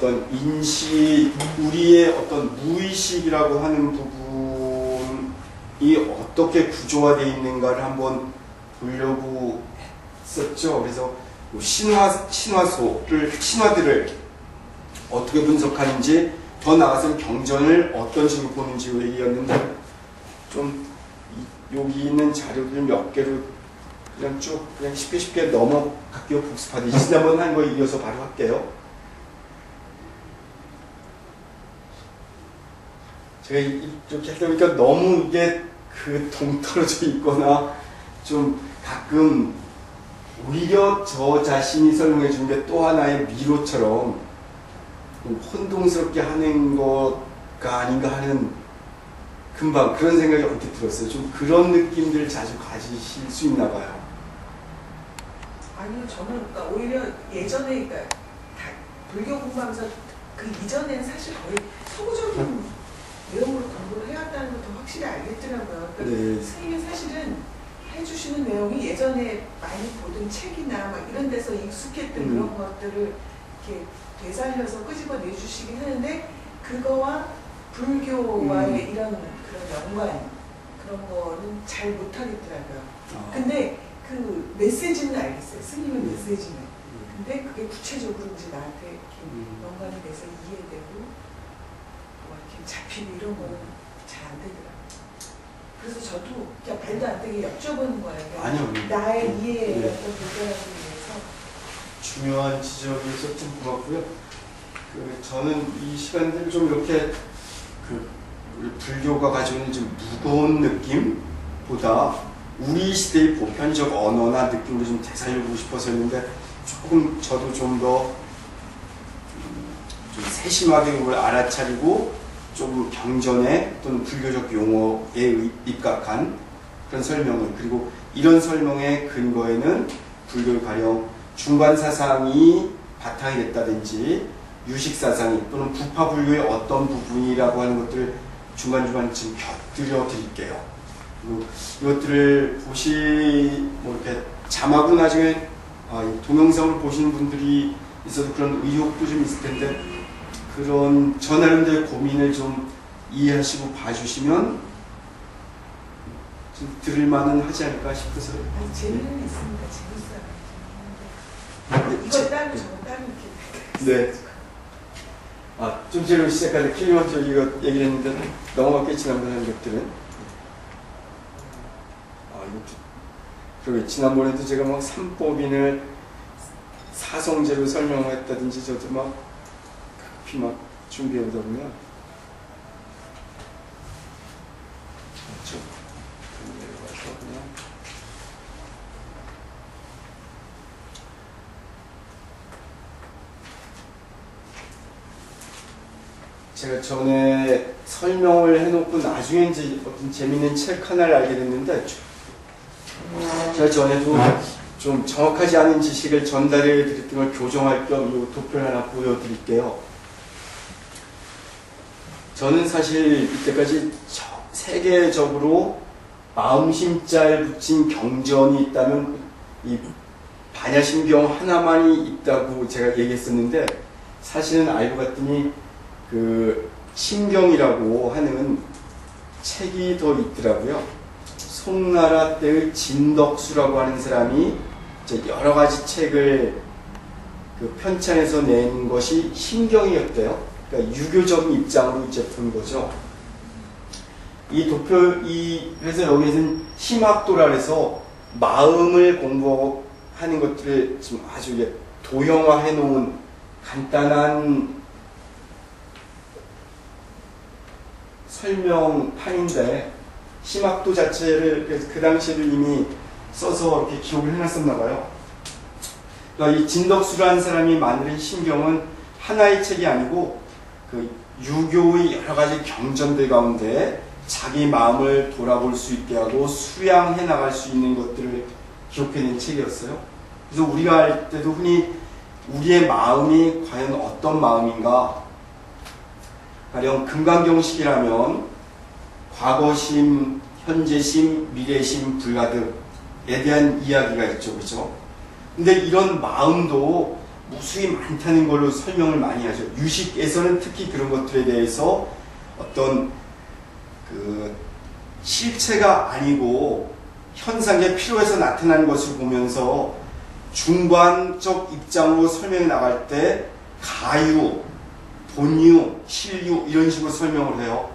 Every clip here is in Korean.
어떤 인식, 우리의 어떤 무의식이라고 하는 부분이 어떻게 구조화되어 있는가를 한번 보려고 했었죠. 그래서 신화들을 어떻게 분석하는지, 더 나아가서 경전을 어떤 식으로 보는지 얘기였는데, 좀 여기 있는 자료들 몇 개로 그냥 쉽게 넘어갈게요. 복습하듯이 지난번 한 거 이어서 바로 할게요. 제가 이렇게 하다 보니까 너무 이게 동떨어져 있거나 좀 가끔 오히려 저 자신이 설명해 준 게 또 하나의 미로처럼 혼동스럽게 하는 것가 아닌가 하는 금방 그런 생각이 언뜻 들었어요. 좀 그런 느낌들을 자주 가지실 수 있나 봐요. 아니요, 저는 그러니까 오히려 예전에 그러니까 불교 공부하면서 그 이전에는 사실 거의 서구적인 내용으로 공부를 해왔다는 걸 더 확실히 알겠더라고요. 그러니까 네. 선생님이 사실은 해주시는 내용이 예전에 많이 보던 책이나 막 이런 데서 익숙했던 그런 것들을 이렇게 되살려서 끄집어 내주시긴 하는데, 그거와 불교와의 이런 그런 연관, 그런 거는 잘 못하겠더라고요. 근데 그 메시지는 알겠어요. 스님의 메시지는. 근데 그게 구체적으로 이제 나한테 이렇게 연관이 돼서 이해되고 뭐 이렇게 잡히고 이런 거는 잘 안 되더라고요. 그래서 저도 그냥 말도 안 되게 여쭤보는 거예요. 아니요. 나의 이해의 어떤 불편함을 위해서. 중요한 지적이어서 좀 고맙고요. 저는 이 시간들 좀 이렇게 우리 불교가 가지고 있는 좀 무거운 느낌보다 우리 시대의 보편적 언어나 느낌을 좀 되살려보고 싶어서 했는데, 조금 저도 좀 더 좀 세심하게 그걸 알아차리고 좀 경전에 또는 불교적 용어에 입각한 그런 설명을, 그리고 이런 설명의 근거에는 불교의 가령 중관사상이 바탕이 됐다든지 유식사상이 또는 부파불교의 어떤 부분이라고 하는 것들을 중간중간 좀 곁들여 드릴게요. 그리고 이것들을 이렇게 자막으로 나중에 동영상을 보시는 분들이 있어서 그런 의혹도 좀 있을 텐데, 그런 저 나름대로의 고민을 좀 이해하시고 봐주시면 좀 들을만은 하지 않을까 싶어서요. 아니, 재미는 있습니다. 재밌어요. 이거 따로 저거 따로 이렇게. 네. 좀 전에 시작할 때 킬리먼트 이거 얘기를 했는데 넘어갔겠지, 지난번에 한 것들은. 그리고 지난번에도 제가 막 삼법인을 사성제로 설명했다든지 저도 막 급히 막 준비해오다 보면 내려가서 그냥 제가 전에 설명을 해놓고 나중에 이제 어떤 재밌는 책 하나를 알게 됐는데, 제가 전에도 좀 정확하지 않은 지식을 전달해 드렸던 걸 교정할 겸 이 도표를 하나 보여드릴게요. 저는 사실 이때까지 세계적으로 마음심자를 붙인 경전이 있다면 이 반야심경 하나만이 있다고 제가 얘기했었는데, 사실은 알고 봤더니 그 심경이라고 하는 책이 더 있더라고요. 송나라 때의 진덕수라고 하는 사람이 여러 가지 책을 편찬해서 낸 것이 심경이었대요. 그러니까 유교적인 입장으로 이제 본 거죠. 그래서 여기에서는 심학도라 해서 마음을 공부하는 것들을 지금 아주 도형화해 놓은 간단한 설명판인데, 심학도 자체를 그 당시에도 이미 써서 이렇게 기록을 해놨었나 봐요. 그러니까 이 진덕수라는 사람이 만든 심경은 하나의 책이 아니고 그 유교의 여러 가지 경전들 가운데 자기 마음을 돌아볼 수 있게 하고 수양해 나갈 수 있는 것들을 기록해낸 책이었어요. 그래서 우리가 할 때도 흔히 우리의 마음이 과연 어떤 마음인가, 가령 금강경식이라면 과거심, 현재심, 미래심, 불가득에 대한 이야기가 있죠. 그렇죠? 근데 이런 마음도 무수히 많다는 걸로 설명을 많이 하죠. 유식에서는 특히 그런 것들에 대해서 어떤 그 실체가 아니고 현상에 필요해서 나타나는 것을 보면서 중관적 입장으로 설명해 나갈 때 가유, 본유, 실유 이런 식으로 설명을 해요.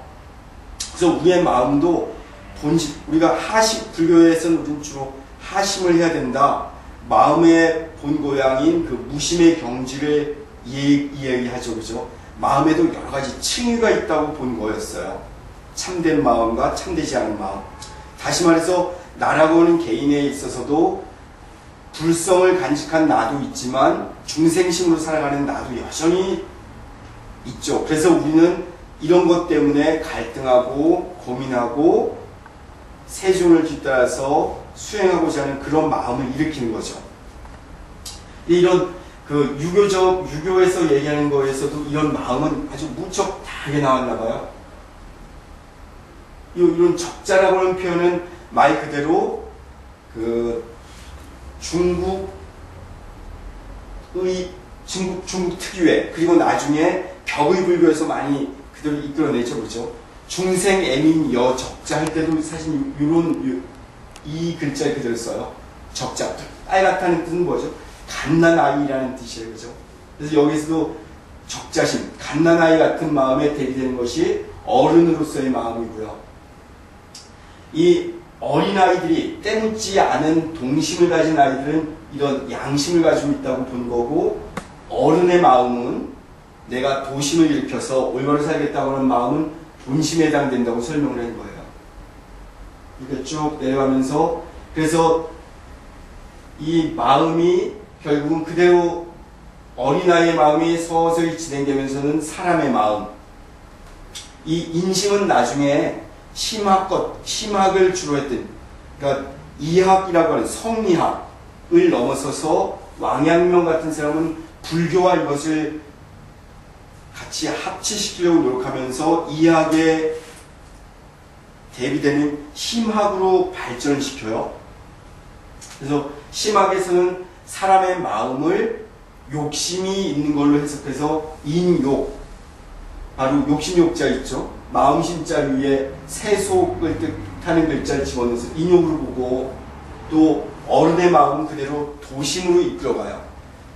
그래서 우리의 마음도 본심, 우리가 하심, 불교에서는 우리는 주로 하심을 해야 된다. 마음의 본고양인 그 무심의 경지를 이야기하죠. 그죠? 마음에도 여러 가지 층위가 있다고 본 거였어요. 참된 마음과 참되지 않은 마음. 다시 말해서 나라고 하는 개인에 있어서도 불성을 간직한 나도 있지만 중생심으로 살아가는 나도 여전히 있죠. 그래서 우리는 이런 것 때문에 갈등하고 고민하고 세존을 뒤따라서 수행하고자 하는 그런 마음을 일으키는 거죠. 이런 그 유교에서 얘기하는 거에서도 이런 마음은 아주 무척 다르게 나왔나 봐요. 이런 적자라고 하는 표현은 말 그대로 그 중국 특유의, 그리고 나중에 벽의 불교에서 많이 그대로 이끌어내죠. 그렇죠? 중생, 애민, 여, 적자 할 때도 사실 이 글자를 그대로 써요. 적자. 빨갛다는 뜻은 뭐죠? 갓난아이라는 뜻이에요. 그죠? 그래서 여기서도 적자심, 갓난아이 같은 마음에 대비되는 것이 어른으로서의 마음이고요. 이 어린아이들이 때묻지 않은 동심을 가진 아이들은 이런 양심을 가지고 있다고 본 거고, 어른의 마음은 내가 도심을 일으켜서 올바로 살겠다고 하는 마음은 본심에 해당된다고 설명을 한 거예요. 이렇게 쭉 내려가면서, 그래서 이 마음이 결국은 그대로 어린아이의 마음이 서서히 진행되면서는 사람의 마음, 이 인심은 나중에 심학을 주로 했던, 그러니까 이학이라고 하는 성리학을 넘어서서 왕양명 같은 사람은 불교와 이것을 같이 합치시키려고 노력하면서 이학에 대비되는 심학으로 발전시켜요. 그래서 심학에서는 사람의 마음을 욕심이 있는 걸로 해석해서 인욕, 바로 욕심욕자 있죠. 마음심자 위에 세속을 뜻하는 글자를 집어넣어서 인욕으로 보고, 또 어른의 마음은 그대로 도심으로 이끌어가요.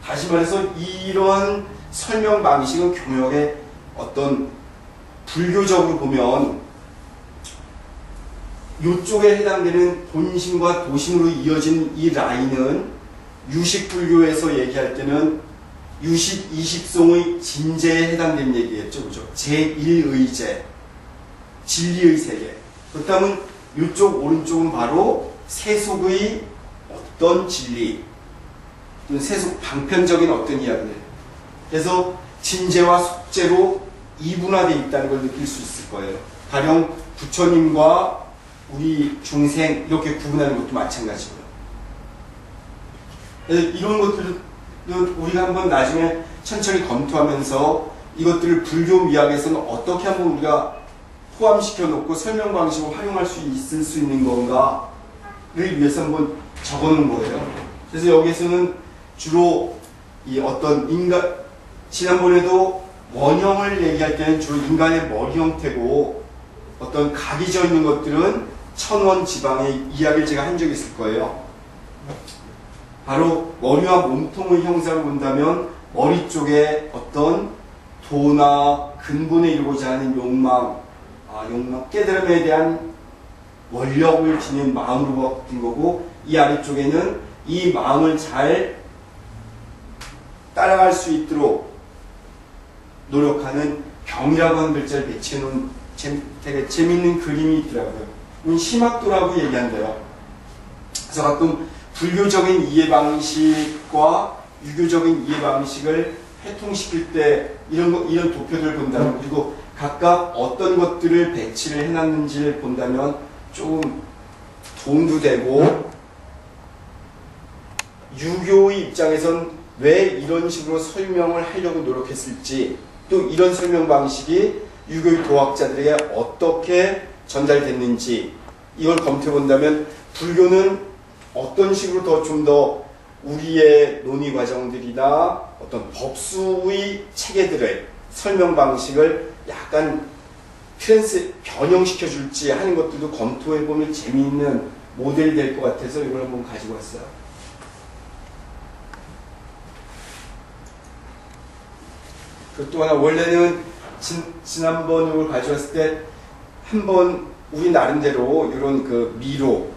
다시 말해서 이런 설명 방식은 교묘하게 어떤 불교적으로 보면 이쪽에 해당되는 본심과 도심으로 이어진 이 라인은 유식불교에서 얘기할 때는 유식 20송의 진제에 해당되는 얘기겠죠. 그죠? 제1의제, 진리의 세계. 그렇다면 이쪽 오른쪽은 바로 세속의 어떤 진리, 또는 세속 방편적인 어떤 이야기들. 그래서 진제와 속제로 이분화되어 있다는 걸 느낄 수 있을 거예요. 가령 부처님과 우리 중생 이렇게 구분하는 것도 마찬가지고요. 그래서 이런 것들을 우리가 한번 나중에 천천히 검토하면서 이것들을 불교 미학에서는 어떻게 한번 우리가 포함시켜 놓고 설명 방식으로 활용할 수 있을 수 있는 건가를 위해서 한번 적어 놓은 거예요. 그래서 여기에서는 주로 이 어떤 인간, 지난번에도 원형을 얘기할 때는 주로 인간의 머리 형태고, 어떤 각이 져 있는 것들은 천원 지방의 이야기를 제가 한 적이 있을 거예요. 바로 머리와 몸통의 형상을 본다면 머리 쪽에 어떤 도나 근본에 이루고자 하는 욕망, 깨달음에 대한 원력을 지닌 마음으로 바뀐 거고, 이 아래쪽에는 이 마음을 잘 따라갈 수 있도록 노력하는 병이라고 하는 글자를 배치해놓은 되게 재밌는 그림이 있더라고요. 심학도라고 얘기한대요. 그래서 가끔 불교적인 이해 방식과 유교적인 이해 방식을 해통시킬 때 이런 도표들을 본다면, 그리고 각각 어떤 것들을 배치를 해놨는지를 본다면 조금 도움도 되고, 유교의 입장에선 왜 이런 식으로 설명을 하려고 노력했을지, 또 이런 설명 방식이 유교의 도학자들에게 어떻게 전달됐는지, 이걸 검토해 본다면 불교는 어떤 식으로 좀 더 우리의 논의 과정들이나 어떤 법수의 체계들의 설명 방식을 약간 변형시켜 줄지 하는 것들도 검토해 보면 재미있는 모델이 될 것 같아서 이걸 한번 가지고 왔어요. 그리고 또 하나, 원래는 지난번 이걸 가져왔을 때 한번 우리 나름대로 이런 그 미로를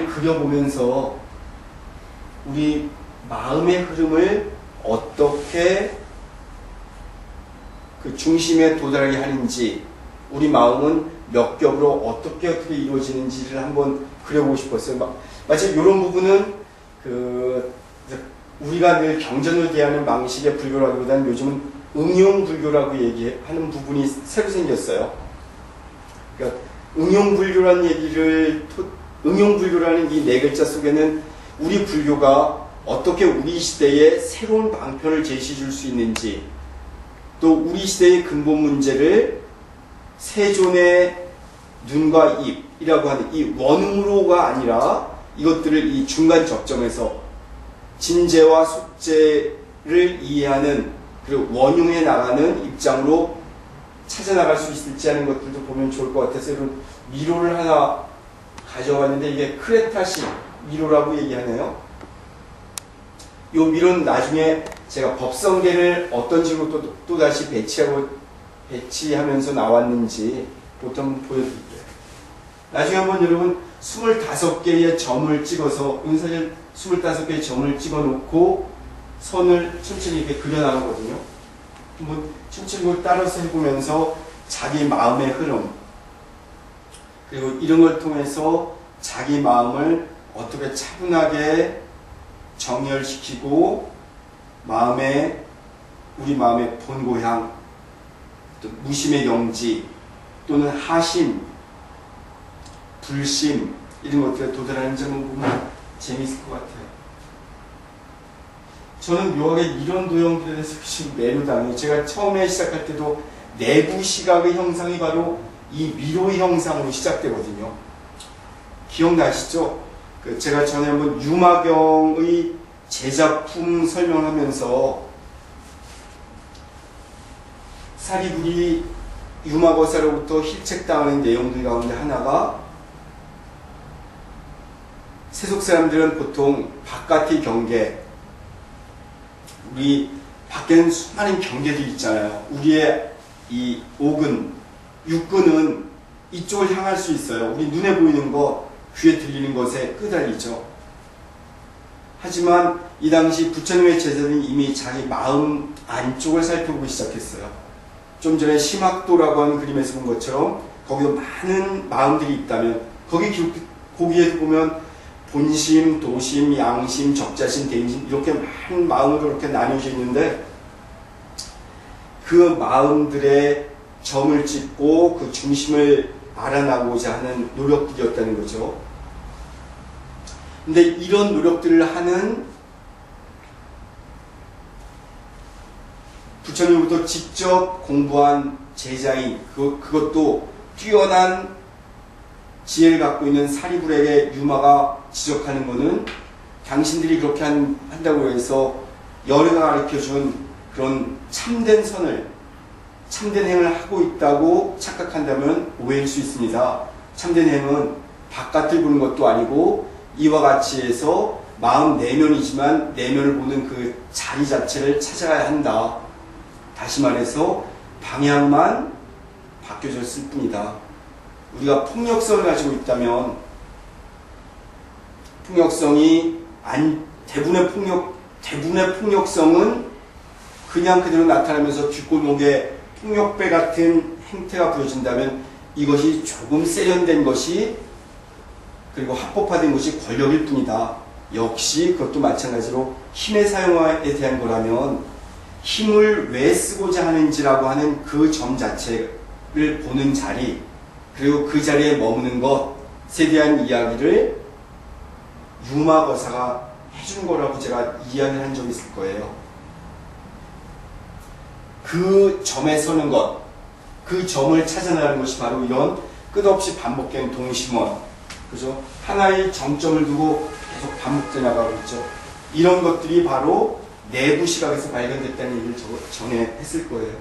그려보면서 우리 마음의 흐름을 어떻게 그 중심에 도달하게 하는지, 우리 마음은 몇 겹으로 어떻게 이루어지는지를 한번 그려보고 싶었어요. 마치 이런 부분은 우리가 늘 경전을 대하는 방식의 불교라기보다는 요즘은 응용 불교라고 얘기하는 부분이 새로 생겼어요. 그러니까 응용 불교라는 이 네 글자 속에는 우리 불교가 어떻게 우리 시대에 새로운 방편을 제시해 줄 수 있는지, 또 우리 시대의 근본 문제를 세존의 눈과 입이라고 하는 이 원으로가 아니라 이것들을 이 중간 접점에서 진재와 속재를 이해하는, 그리고 원흉해 나가는 입장으로 찾아나갈 수 있을지 하는 것들도 보면 좋을 것 같아서 이런 미로를 하나 가져왔는데, 이게 크레타식 미로라고 얘기하네요. 이 미로는 나중에 제가 법성계를 어떤 식으로 또 다시 배치하면서 나왔는지 보통 보여드릴게요. 나중에 한번 여러분 25개의 점을 찍어서, 사실 25개의 점을 찍어 놓고 선을 천천히 이렇게 그려나가거든요. 한번 천천히 따라서 해보면서 자기 마음의 흐름, 그리고 이런 걸 통해서 자기 마음을 어떻게 차분하게 정열시키고 우리 마음의 본고향, 또 무심의 영지, 또는 하심, 불심, 이런 것들에 도달하는 점을 보면 재미있을 것 같아요. 저는 묘하게 이런 도형들에 대해서 지금 매료당해요. 제가 처음에 시작할 때도 내부 시각의 형상이 바로 이 미로의 형상으로 시작되거든요. 기억나시죠? 제가 전에 한번 유마경의 제작품 설명하면서 사리불이 유마거사로부터 힐책당하는 내용들 가운데 하나가, 세속 사람들은 보통 바깥의 경계, 우리 밖에는 수많은 경계들이 있잖아요. 우리의 이 옥은, 육근은 이쪽을 향할 수 있어요. 우리 눈에 보이는 것, 귀에 들리는 것에 끄달리죠. 하지만 이 당시 부처님의 제자들은 이미 자기 마음 안쪽을 살펴보기 시작했어요. 좀 전에 심학도라고 하는 그림에서 본 것처럼 거기도 많은 마음들이 있다면, 거기에 보면 본심, 도심, 양심, 적자심, 대인심, 이렇게 많은 마음으로 이렇게 나뉘어져 있는데, 그 마음들의 점을 찍고 그 중심을 알아나고자 하는 노력들이었다는 거죠. 근데 이런 노력들을 하는 부처님부터 직접 공부한 제자인, 그것도 뛰어난 지혜를 갖고 있는 사리불에게 유마가 지적하는 것은, 당신들이 그렇게 한다고 해서 열애가 가르쳐준 그런 참된 행을 하고 있다고 착각한다면 오해일 수 있습니다. 참된 행은 바깥을 보는 것도 아니고 이와 같이 해서 마음 내면이지만 내면을 보는 그 자리 자체를 찾아가야 한다. 다시 말해서 방향만 바뀌어졌을 뿐이다. 우리가 폭력성을 가지고 있다면, 대부분의 폭력성은 그냥 그대로 나타나면서 뒷골목에 폭력배 같은 행태가 보여진다면, 이것이 조금 세련된 것이, 그리고 합법화된 것이 권력일 뿐이다. 역시 그것도 마찬가지로 힘의 사용에 대한 거라면, 힘을 왜 쓰고자 하는지라고 하는 그 점 자체를 보는 자리, 그리고 그 자리에 머무는 것에 대한 이야기를 유마거사가 해준 거라고 제가 이야기를 한 적이 있을 거예요. 그 점에 서는 것, 그 점을 찾아나가는 것이 바로 이런 끝없이 반복되는 동심원, 그죠? 하나의 정점을 두고 계속 반복돼 나가고 있죠. 이런 것들이 바로 내부 시각에서 발견됐다는 얘기를 전에 했을 거예요.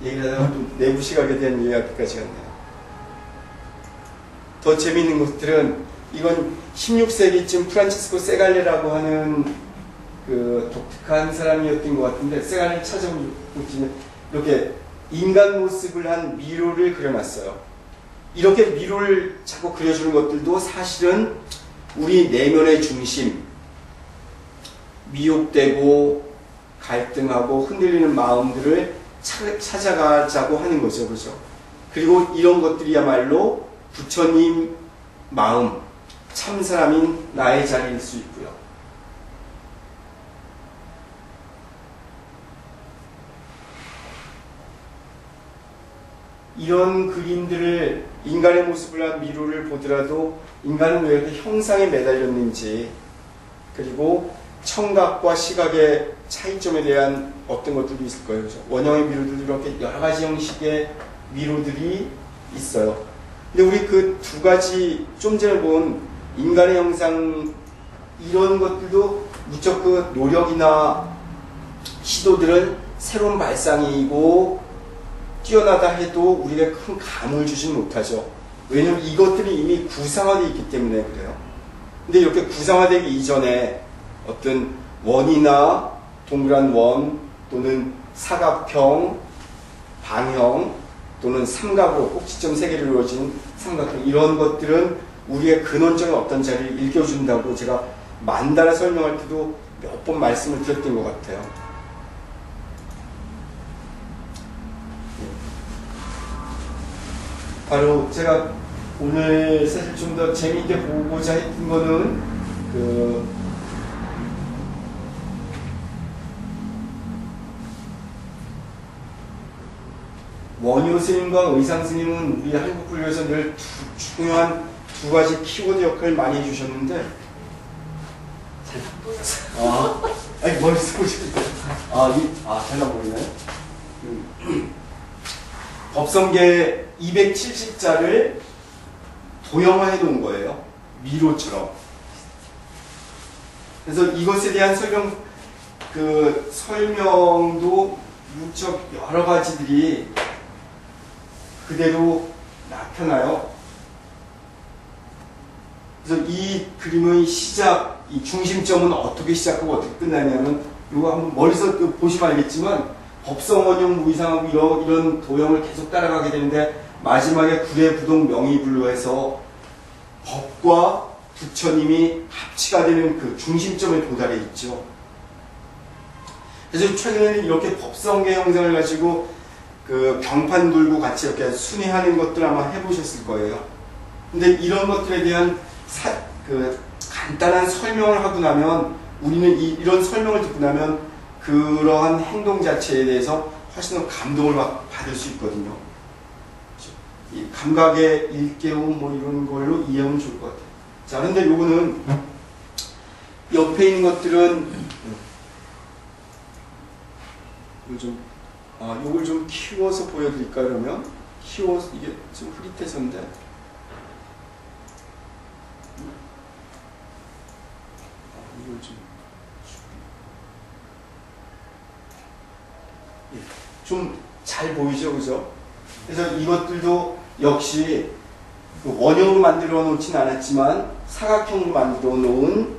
얘기를 하다가 또 내부 시각에 대한 이야기까지 갔네요. 더 재미있는 것들은 이건 16세기쯤 프란치스코 세갈레라고 하는 그 독특한 사람이었던 것 같은데, 세갈레를 찾아보면 이렇게 인간 모습을 한 미로를 그려놨어요. 이렇게 미로를 자꾸 그려주는 것들도 사실은 우리 내면의 중심, 미혹되고 갈등하고 흔들리는 마음들을 찾아가자고 하는 거죠. 그죠? 그리고 이런 것들이야말로 부처님 마음, 참 사람인 나의 자리일 수 있고요. 이런 그림들을, 인간의 모습을 한 미로를 보더라도 인간은 왜 이렇게 형상에 매달렸는지, 그리고 청각과 시각의 차이점에 대한 어떤 것들도 있을 거예요. 그렇죠? 원형의 미로들도 이렇게 여러 가지 형식의 미로들이 있어요. 근데 우리 그 두 가지 좀 전에 본 인간의 형상, 이런 것들도 무척 그 노력이나 시도들은 새로운 발상이고 뛰어나다 해도 우리가 큰 감을 주진 못하죠. 왜냐면 이것들이 이미 구상화되어 있기 때문에 그래요. 근데 이렇게 구상화되기 이전에 어떤 원이나 동그란 원 또는 사각형, 방형 또는 삼각으로 꼭지점 세 개로 이루어진 삼각형, 이런 것들은 우리의 근원적인 어떤 자리를 일깨워준다고 제가 만다라 설명할 때도 몇 번 말씀을 드렸던 것 같아요. 바로 제가 오늘 사실 좀 더 재미있게 보고자 했던 거는 원효 스님과 의상 스님은 우리 한국 불교에서 늘 중요한 두 가지 키워드 역할을 많이 해주셨는데, 잘 안 보였어요. 아니, 머리 쓰고 싶은데. 잘안 보이나요? 법성계 270자를 도형화해 놓은 거예요. 미로처럼. 그래서 이것에 대한 설명도 무척 여러 가지들이 그대로 나타나요. 그래서 이 그림의 시작, 이 중심점은 어떻게 시작하고 어떻게 끝나냐면, 이거 한번 멀리서 보시면 알겠지만, 법성원형 무이상하고 이런 도형을 계속 따라가게 되는데, 마지막에 구례부동 명의불로 해서 법과 부처님이 합치가 되는 그 중심점에 도달해 있죠. 그래서 최근에는 이렇게 법성계 형상을 가지고 그 병판 들고 같이 이렇게 순회하는 것들 아마 해보셨을 거예요. 근데 이런 것들에 대한 간단한 설명을 하고 나면, 우리는 이런 설명을 듣고 나면 그러한 행동 자체에 대해서 훨씬 더 감동을 받을 수 있거든요. 이 감각의 일깨움 이런 걸로 이해하면 좋을 것 같아요. 자, 근데 요거는 옆에 있는 것들은 요걸 좀 키워서 보여드릴까 그러면? 이게 좀 흐릿해서인데. 이걸 좀 잘 보이죠, 그죠? 그래서 이것들도 역시 원형으로 만들어 놓진 않았지만 사각형으로 만들어 놓은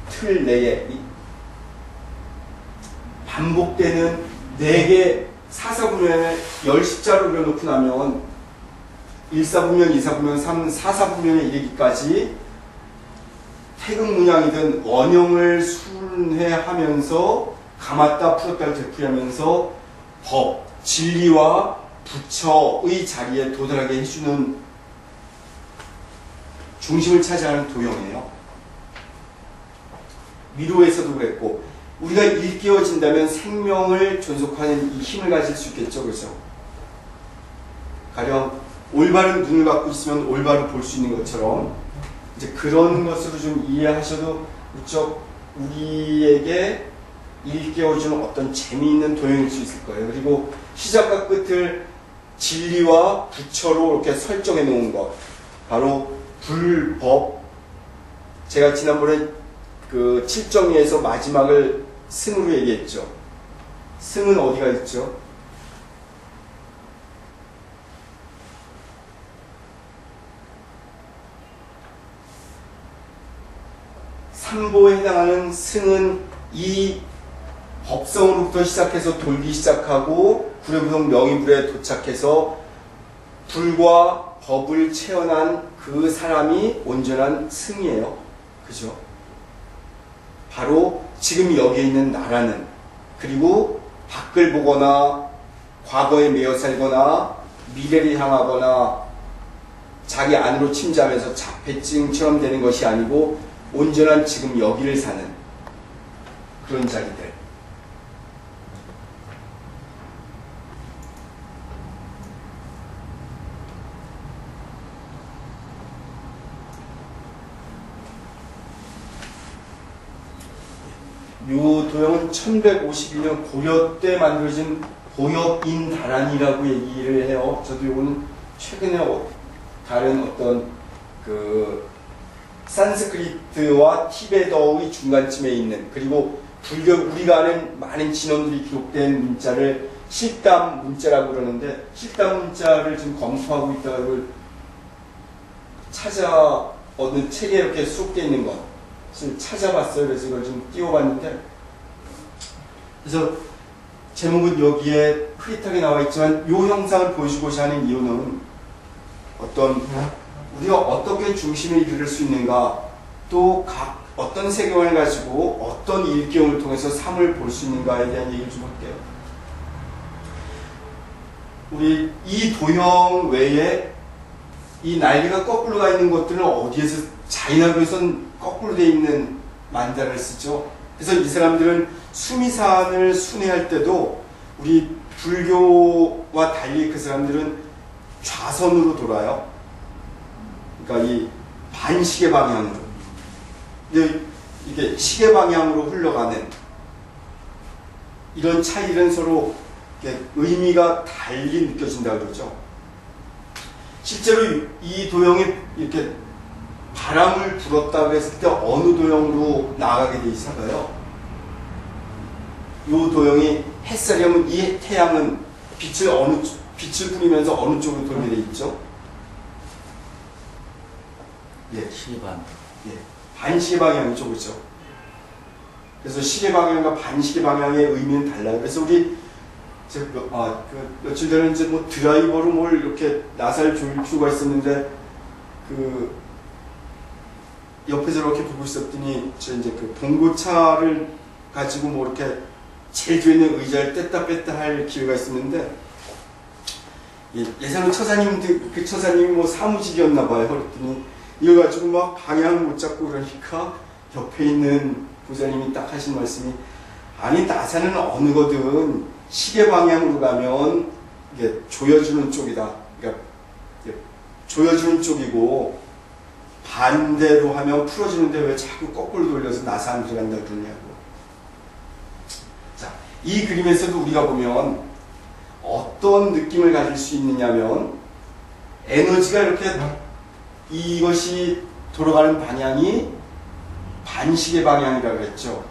틀 내에 반복되는 4개 사사분면을 10십자로 그려놓고 나면 1사분면, 2사분면, 4사분면에 이르기까지 태극 문양이든 원형을 순회하면서 감았다 풀었다를 되풀이하면서 법, 진리와 부처의 자리에 도달하게 해주는 중심을 차지하는 도형이에요. 미로에서도 그랬고, 우리가 일깨워진다면 생명을 존속하는 이 힘을 가질 수 있겠죠, 그죠? 가령 올바른 눈을 갖고 있으면 올바로 볼 수 있는 것처럼, 이제 그런 것으로 좀 이해하셔도 무척 우리에게 일깨워주는 어떤 재미있는 도형일 수 있을 거예요. 그리고 시작과 끝을 진리와 부처로 이렇게 설정해 놓은 것, 바로 불법, 제가 지난번에 그 7정리에서 마지막을 승으로 얘기했죠. 승은 어디가 있죠? 삼보에 해당하는 승은 이 법성으로부터 시작해서 돌기 시작하고 구례부동 명의불에 도착해서 불과 법을 체현한 그 사람이 온전한 승이에요. 그죠? 바로 지금 여기에 있는 나라는, 그리고 밖을 보거나 과거에 매여 살거나 미래를 향하거나 자기 안으로 침잠해서 자폐증처럼 되는 것이 아니고 온전한 지금 여기를 사는 그런 자리들. 요 도형은 1152년 고려 때 만들어진 보엽인다란이라고 얘기를 해요. 저도 요거는 최근에 다른 어떤 그 산스크리트와 티베더의 중간쯤에 있는, 그리고 불교 우리가 아는 많은 진원들이 기록된 문자를 실담 문자라고 그러는데, 실담 문자를 지금 검토하고 있다가 이걸 찾아 어느 책에 이렇게 수록되어 있는 것을 찾아봤어요. 그래서 이걸 좀 띄워봤는데, 그래서 제목은 여기에 흐릿하게 나와 있지만 이 형상을 보여주고자 하는 이유는 어떤 우리가 어떻게 중심에 이르를 수 있는가, 또 각 어떤 세계관을 가지고 어떤 일경을 통해서 삶을 볼 수 있는가에 대한 얘기를 좀 할게요. 우리 이 도형 외에 이 날개가 거꾸로 가 있는 것들은 어디에서 자이나그에선 거꾸로 돼 있는 만다를 쓰죠. 그래서 이 사람들은 수미산을 순회할 때도 우리 불교와 달리 그 사람들은 좌선으로 돌아요. 그러니까 이 반시계 방향으로. 근데 이게 시계 방향으로 흘러가는 이런 차이는 서로 의미가 달리 느껴진다 그러죠. 실제로 이 도형이 이렇게 바람을 불었다 그랬을 때 어느 도형으로 나아가게 돼 있어요? 이 도형이 햇살이면 이 태양은 빛을 뿌리면서 어느 쪽으로 돌게 돼 있죠? 예, 시반. 예, 반시계 방향이죠, 그렇죠? 그래서 시계 방향과 반시계 방향의 의미는 달라요. 그래서 우리 며칠 전에 이제 뭐 드라이버로 뭘 이렇게 나사를 조일 필요가 있었는데 그 옆에서 이렇게 보고 있었더니 저 이제 그 봉고차를 가지고 뭐 이렇게 제일 뒤에 있는 의자를 뗐다 뺐다 할 기회가 있었는데 예상은 그 처사님이 뭐 사무직이었나 봐요. 그랬더니 이거 가지고 막 방향 못 잡고 그러니까 옆에 있는 부자님이 딱 하신 말씀이, 아니 나사는 어느 거든 시계 방향으로 가면 이게 조여주는 쪽이다. 그러니까 조여주는 쪽이고 반대로 하면 풀어주는데 왜 자꾸 거꾸로 돌려서 나사 안 들어간다 그러냐고. 자, 이 그림에서도 우리가 보면 어떤 느낌을 가질 수 있느냐면 에너지가 이렇게 이것이 돌아가는 방향이 반시계 방향이라고 그랬죠.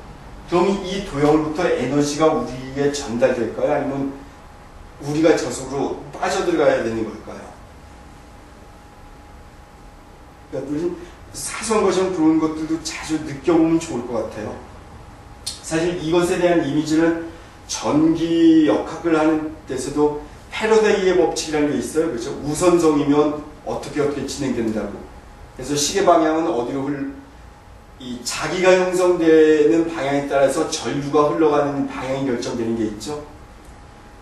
그럼 이 도형으로부터 에너지가 우리에게 전달될까요? 아니면 우리가 저속으로 빠져들어가야 되는 걸까요? 그러니까 우리는 사소한 것처럼 그런 것들도 자주 느껴보면 좋을 것 같아요. 사실 이것에 대한 이미지는 전기역학을 하는 데서도 패러데이의 법칙이라는 게 있어요. 그렇죠? 우선성이면 어떻게 진행된다고. 그래서 시계 방향은 어디로 이 자기가 형성되는 방향에 따라서 전류가 흘러가는 방향이 결정되는 게 있죠.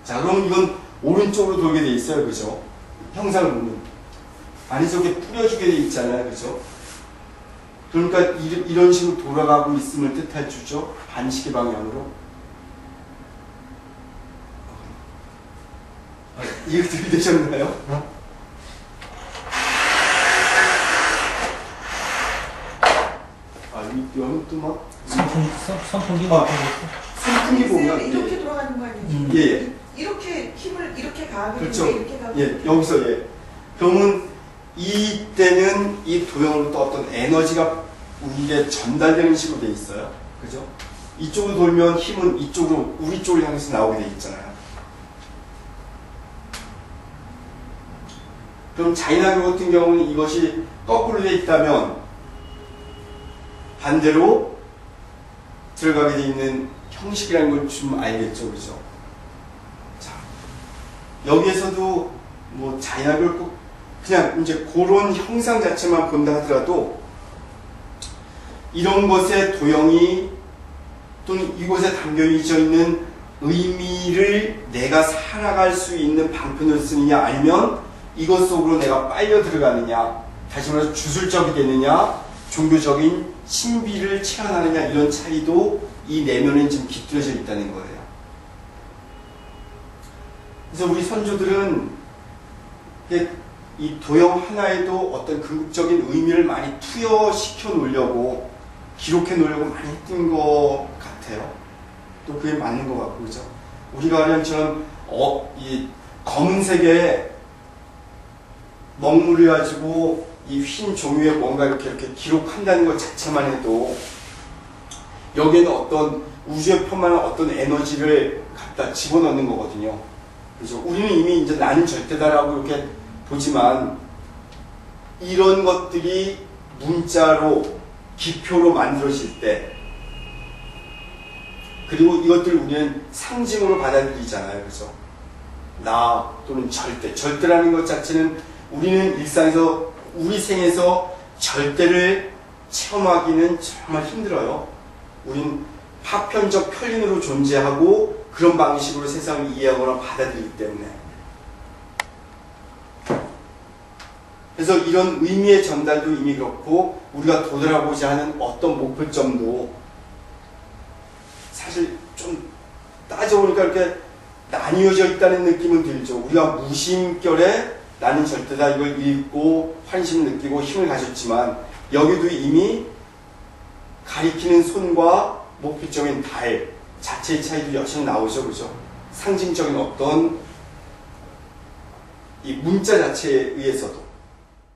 자, 그럼 이건 오른쪽으로 돌게 돼 있어요. 그죠? 형상을 보면. 안에서 이렇게 뿌려주게 돼 있잖아요. 그죠? 그러니까 이런 식으로 돌아가고 있음을 뜻할 주죠. 반시계 방향으로. 이해 들이되셨나요? 여기 또 막 선풍기 선풍기 보면 이렇게 돌아가는 거 아니에요? 예. 이렇게 힘을 이렇게 가하게 그렇죠. 이렇게 가고. 예, 여기서 예. 그러면 이때는 이 도형으로부터 어떤 에너지가 우리에게 전달되는 식으로 돼 있어요. 그죠? 이쪽으로 돌면 힘은 이쪽으로, 우리 쪽을 향해서 나오게 돼 있잖아요. 그럼 자인학교 같은 경우는 이것이 거꾸로 돼 있다면 반대로 들어가게 돼 있는 형식이라는 걸 좀 알겠죠, 그죠? 자, 여기에서도 뭐 자인학을 꼭 그냥 이제 그런 형상 자체만 본다 하더라도 이런 것의 도형이 또는 이곳에 담겨져 있는 의미를 내가 살아갈 수 있는 방편을 쓰느냐 아니면 이것 속으로 내가 빨려 들어가느냐, 다시 말해서 주술적이 되느냐, 종교적인 신비를 체현하느냐, 이런 차이도 이 내면에 지금 깃들여져 있다는 거예요. 그래서 우리 선조들은 이 도형 하나에도 어떤 궁극적인 의미를 많이 투여시켜 놓으려고, 기록해 놓으려고 많이 했던 것 같아요. 또 그게 맞는 것 같고, 그죠? 우리가 가령처럼 이 검은색에 먹물을 가지고 이 흰 종이에 뭔가 이렇게 기록한다는 것 자체만 해도 여기에는 어떤 우주에 편만한 어떤 에너지를 갖다 집어넣는 거거든요. 그죠? 우리는 이미 이제 나는 절대다라고 이렇게 보지만 이런 것들이 문자로 기표로 만들어질 때, 그리고 이것들 우리는 상징으로 받아들이잖아요. 그죠? 나 또는 절대. 절대라는 것 자체는 우리는 일상에서, 우리 생에서 절대를 체험하기는 정말 힘들어요. 우린 파편적 편린으로 존재하고 그런 방식으로 세상을 이해하거나 받아들이기 때문에. 그래서 이런 의미의 전달도 이미 그렇고, 우리가 도달하고자 하는 어떤 목표점도 사실 좀 따져보니까 이렇게 나뉘어져 있다는 느낌은 들죠. 우리가 무심결에 나는 절대다 이걸 읽고 환심을 느끼고 힘을 가졌지만, 여기도 이미 가리키는 손과 목표점인 달 자체의 차이도 여전히 나오죠. 그죠? 상징적인 어떤 이 문자 자체에 의해서도.